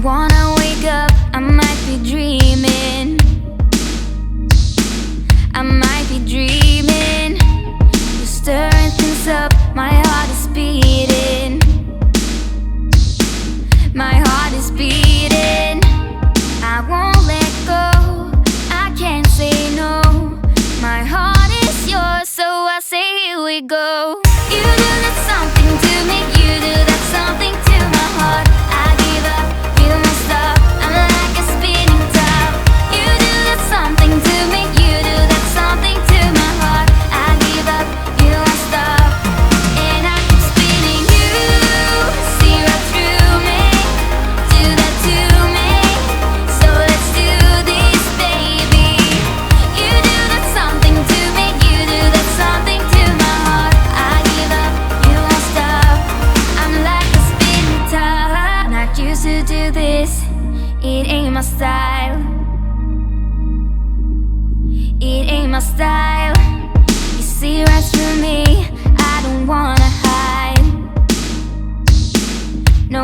wanna wake up, I might be dreaming. I might be dreaming. You're stirring things up, my heart is beating. My heart is beating. I won't let go, I can't say no. My heart is yours, so I say here we go. You do that something to me, you do that something to my heart. I give up, you won't stop, I'm like a spinning top. You do that something to me, you do that something to my heart. I give up, you won't stop, and I keep spinning. You see right through me, do that to me, so let's do this, baby. You do that something to me, you do that something to my heart. I give up, you won't stop, I'm like a spinning top. Not used to do this, it ain't my style. It ain't my style. You see right through me, I don't wanna hide. No,